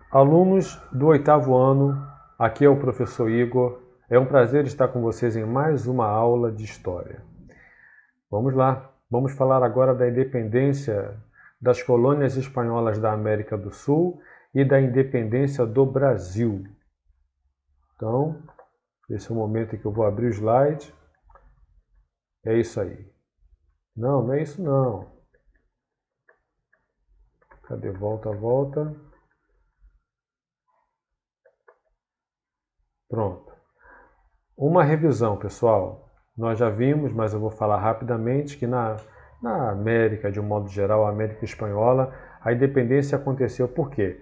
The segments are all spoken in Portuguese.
Alunos do oitavo ano, aqui é o professor Igor. É um prazer estar com vocês em mais uma aula de História. Vamos lá, vamos falar agora da independência das colônias espanholas da América do Sul e da independência do Brasil. Então, esse é o momento em que eu vou abrir o slide. É isso aí. Não, não é isso não. Cadê? Volta, volta. Pronto. Uma revisão, pessoal. Nós já vimos, mas eu vou falar rapidamente, que na América, de um modo geral, a América Espanhola, a independência aconteceu por quê?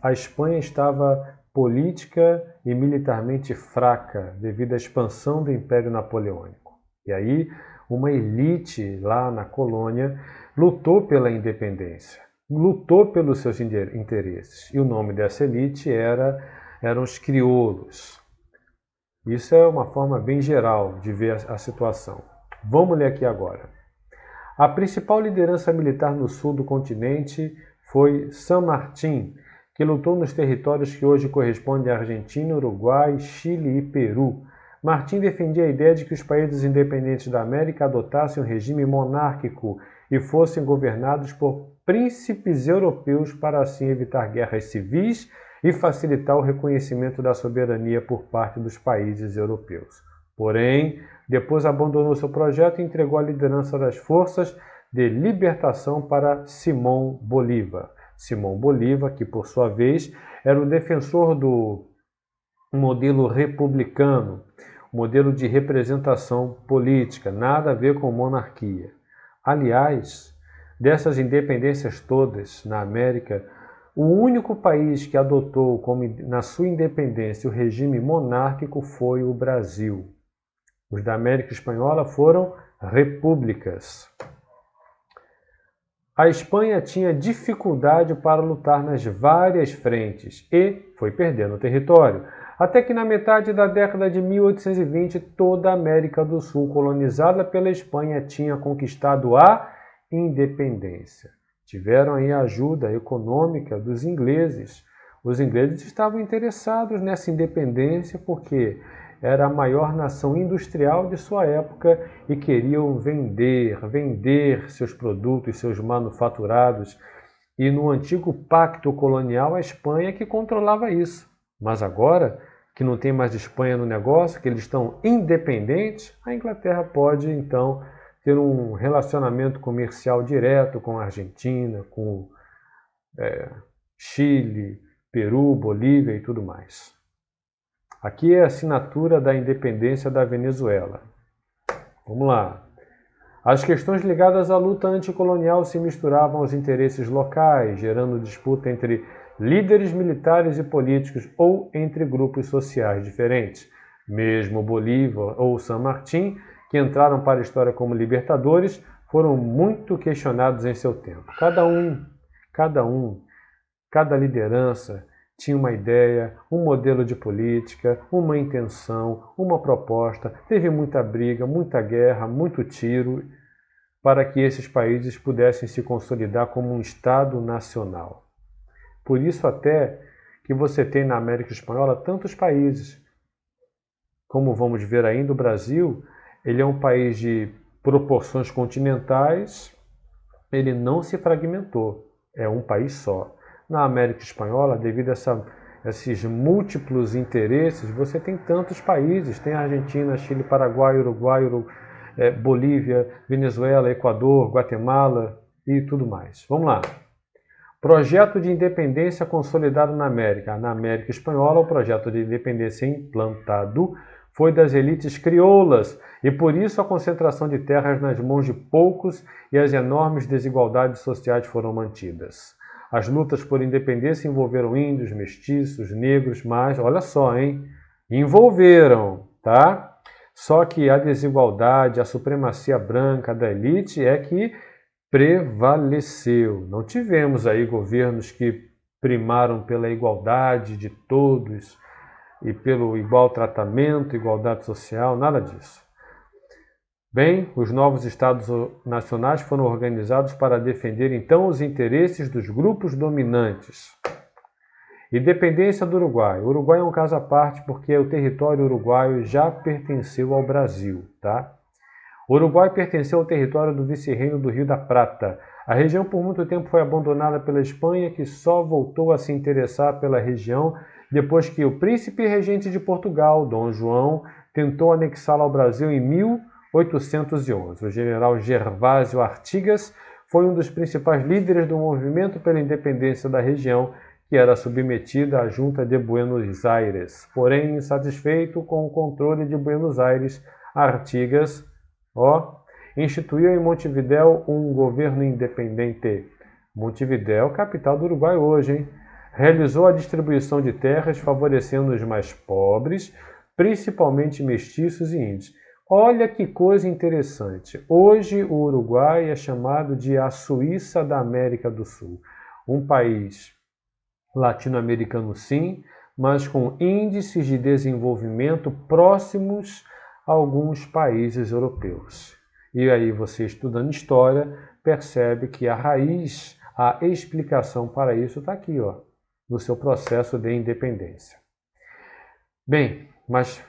A Espanha estava política e militarmente fraca devido à expansão do Império Napoleônico. E aí, uma elite lá na colônia lutou pela independência, lutou pelos seus interesses. E o nome dessa elite eram os crioulos. Isso é uma forma bem geral de ver a situação. Vamos ler aqui agora. A principal liderança militar no sul do continente foi San Martín, que lutou nos territórios que hoje correspondem à Argentina, Uruguai, Chile e Peru. Martín defendia a ideia de que os países independentes da América adotassem um regime monárquico e fossem governados por príncipes europeus para assim evitar guerras civis e facilitar o reconhecimento da soberania por parte dos países europeus. Porém, depois abandonou seu projeto e entregou a liderança das forças de libertação para Simón Bolívar. Simón Bolívar, que por sua vez era o defensor do modelo republicano, modelo de representação política, nada a ver com monarquia. Aliás, dessas independências todas na América, o único país que adotou na sua independência o regime monárquico foi o Brasil. Os da América Espanhola foram repúblicas. A Espanha tinha dificuldade para lutar nas várias frentes e foi perdendo território, até que na metade da década de 1820 toda a América do Sul colonizada pela Espanha tinha conquistado a independência. Tiveram aí a ajuda econômica dos ingleses. Os ingleses estavam interessados nessa independência porque era a maior nação industrial de sua época e queriam vender seus produtos, seus manufaturados. E no antigo pacto colonial, a Espanha que controlava isso. Mas agora, que não tem mais Espanha no negócio, que eles estão independentes, a Inglaterra pode, então, ter um relacionamento comercial direto com a Argentina, com Chile, Peru, Bolívia e tudo mais. Aqui é a assinatura da independência da Venezuela. Vamos lá. As questões ligadas à luta anticolonial se misturavam aos interesses locais, gerando disputa entre líderes militares e políticos ou entre grupos sociais diferentes. Mesmo Bolívar ou San Martín, que entraram para a história como libertadores, foram muito questionados em seu tempo. Cada liderança tinha uma ideia, um modelo de política, uma intenção, uma proposta. Teve muita briga, muita guerra, muito tiro para que esses países pudessem se consolidar como um Estado nacional. Por isso até que você tem na América Espanhola tantos países. Como vamos ver ainda, o Brasil, ele é um país de proporções continentais, ele não se fragmentou, é um país só. Na América Espanhola, devido a esses múltiplos interesses, você tem tantos países, tem Argentina, Chile, Paraguai, Uruguai, Bolívia, Venezuela, Equador, Guatemala e tudo mais. Vamos lá. Projeto de independência consolidado na América. Na América Espanhola, o projeto de independência implantado foi das elites crioulas e por isso a concentração de terras nas mãos de poucos e as enormes desigualdades sociais foram mantidas. As lutas por independência envolveram índios, mestiços, negros, mas, olha só, envolveram, tá? Só que a desigualdade, a supremacia branca da elite é que prevaleceu. Não tivemos aí governos que primaram pela igualdade de todos e pelo igual tratamento, igualdade social, nada disso. Bem, os novos estados nacionais foram organizados para defender então os interesses dos grupos dominantes. Independência do Uruguai. O Uruguai é um caso à parte porque o território uruguaio já pertenceu ao Brasil, tá? O Uruguai pertenceu ao território do vice-reino do Rio da Prata. A região por muito tempo foi abandonada pela Espanha, que só voltou a se interessar pela região depois que o príncipe regente de Portugal, Dom João, tentou anexá-la ao Brasil em 1811. O general Gervásio Artigas foi um dos principais líderes do movimento pela independência da região, que era submetida à Junta de Buenos Aires. Porém, insatisfeito com o controle de Buenos Aires, Artigas instituiu em Montevidéu um governo independente. Montevidéu, capital do Uruguai hoje, hein? Realizou a distribuição de terras, favorecendo os mais pobres, principalmente mestiços e índios. Olha que coisa interessante. Hoje o Uruguai é chamado de a Suíça da América do Sul. Um país latino-americano sim, mas com índices de desenvolvimento próximos a alguns países europeus. E aí você, estudando história, percebe que a raiz, a explicação para isso está aqui, no seu processo de independência. Bem, mas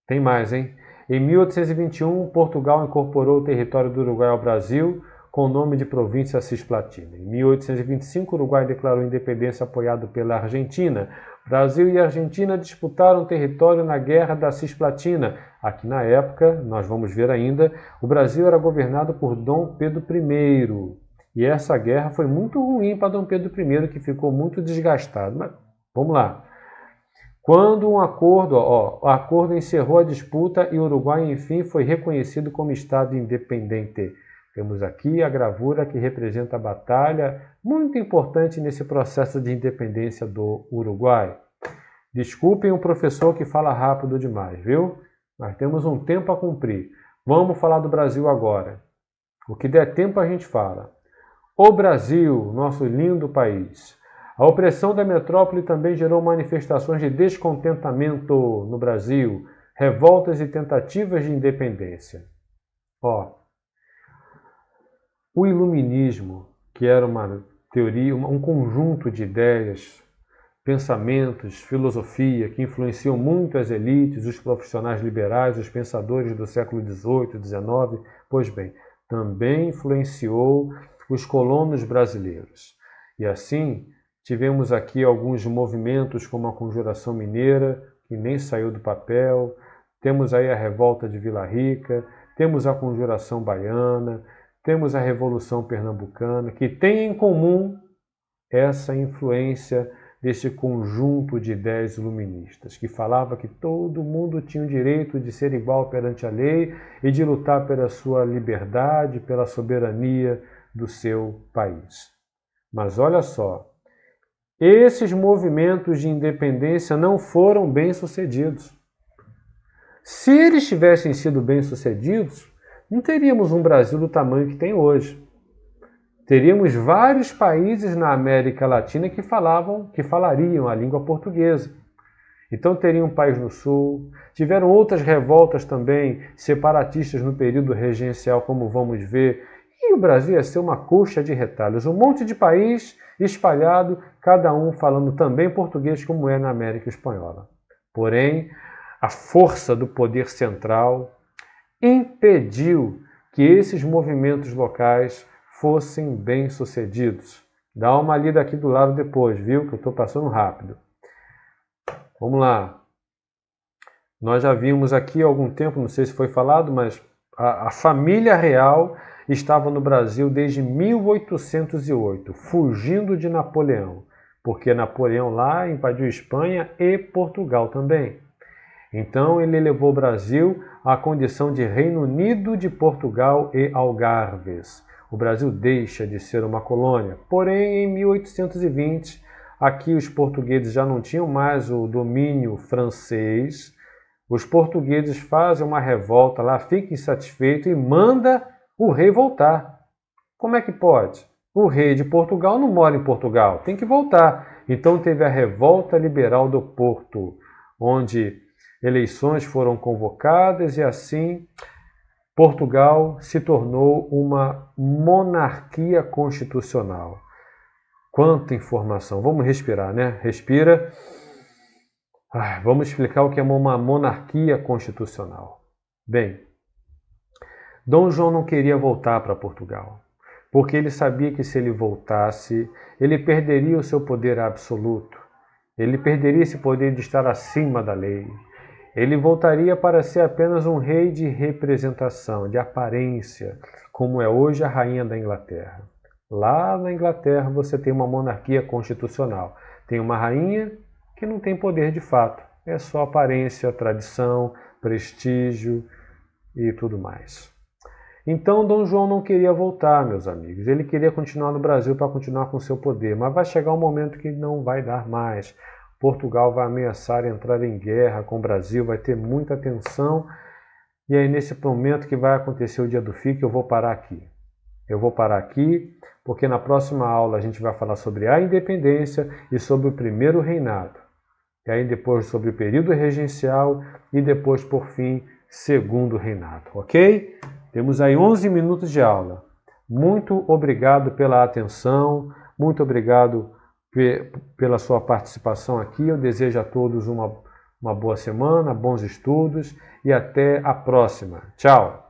tem mais, hein? Em 1821, Portugal incorporou o território do Uruguai ao Brasil com o nome de Província Cisplatina. Em 1825, o Uruguai declarou independência apoiado pela Argentina. Brasil e Argentina disputaram território na Guerra da Cisplatina. Aqui na época, nós vamos ver ainda, o Brasil era governado por Dom Pedro I. E essa guerra foi muito ruim para Dom Pedro I, que ficou muito desgastado. Mas vamos lá. Quando o acordo encerrou a disputa e o Uruguai, enfim, foi reconhecido como Estado independente. Temos aqui a gravura que representa a batalha, muito importante nesse processo de independência do Uruguai. Desculpem o professor que fala rápido demais, viu? Nós temos um tempo a cumprir. Vamos falar do Brasil agora. O que der tempo a gente fala. O Brasil, nosso lindo país. A opressão da metrópole também gerou manifestações de descontentamento no Brasil, revoltas e tentativas de independência. O iluminismo, que era uma teoria, um conjunto de ideias, pensamentos, filosofia, que influenciam muito as elites, os profissionais liberais, os pensadores do século XVIII, XIX, pois bem, também influenciou os colonos brasileiros. E assim, tivemos aqui alguns movimentos como a Conjuração Mineira, que nem saiu do papel, temos aí a Revolta de Vila Rica, temos a Conjuração Baiana, temos a Revolução Pernambucana, que tem em comum essa influência desse conjunto de ideias iluministas, que falava que todo mundo tinha o direito de ser igual perante a lei e de lutar pela sua liberdade, pela soberania do seu país. Mas olha só, esses movimentos de independência não foram bem-sucedidos. Se eles tivessem sido bem-sucedidos, não teríamos um Brasil do tamanho que tem hoje. Teríamos vários países na América Latina que falariam a língua portuguesa. Então teria um país no sul, tiveram outras revoltas também separatistas no período regencial, como vamos ver, e o Brasil ia ser uma coxa de retalhos, um monte de país espalhado, cada um falando também português, como é na América Espanhola. Porém, a força do poder central impediu que esses movimentos locais fossem bem-sucedidos. Dá uma lida aqui do lado depois, viu? Que eu estou passando rápido. Vamos lá. Nós já vimos aqui há algum tempo, não sei se foi falado, mas a família real estava no Brasil desde 1808, fugindo de Napoleão, porque Napoleão lá invadiu Espanha e Portugal também. Então ele levou o Brasil à condição de Reino Unido de Portugal e Algarves. O Brasil deixa de ser uma colônia. Porém, em 1820, aqui os portugueses já não tinham mais o domínio francês. Os portugueses fazem uma revolta lá, ficam insatisfeitos e manda o rei voltar. Como é que pode? O rei de Portugal não mora em Portugal, tem que voltar. Então teve a Revolta Liberal do Porto, onde eleições foram convocadas e assim Portugal se tornou uma monarquia constitucional. Quanta informação. Vamos respirar, né? Respira. Vamos explicar o que é uma monarquia constitucional. Bem, Dom João não queria voltar para Portugal, porque ele sabia que se ele voltasse, ele perderia o seu poder absoluto. Ele perderia esse poder de estar acima da lei. Ele voltaria para ser apenas um rei de representação, de aparência, como é hoje a rainha da Inglaterra. Lá na Inglaterra você tem uma monarquia constitucional. Tem uma rainha que não tem poder de fato. É só aparência, tradição, prestígio e tudo mais. Então Dom João não queria voltar, meus amigos. Ele queria continuar no Brasil para continuar com seu poder, mas vai chegar um momento que não vai dar mais. Portugal vai ameaçar entrar em guerra com o Brasil, vai ter muita tensão. E aí nesse momento que vai acontecer o dia do FIC, eu vou parar aqui. Eu vou parar aqui, porque na próxima aula a gente vai falar sobre a independência e sobre o primeiro reinado. E aí depois sobre o período regencial e depois, por fim, segundo reinado, ok? Temos aí 11 minutos de aula. Muito obrigado pela atenção, muito obrigado pela sua participação aqui. Eu desejo a todos uma boa semana, bons estudos e até a próxima. Tchau!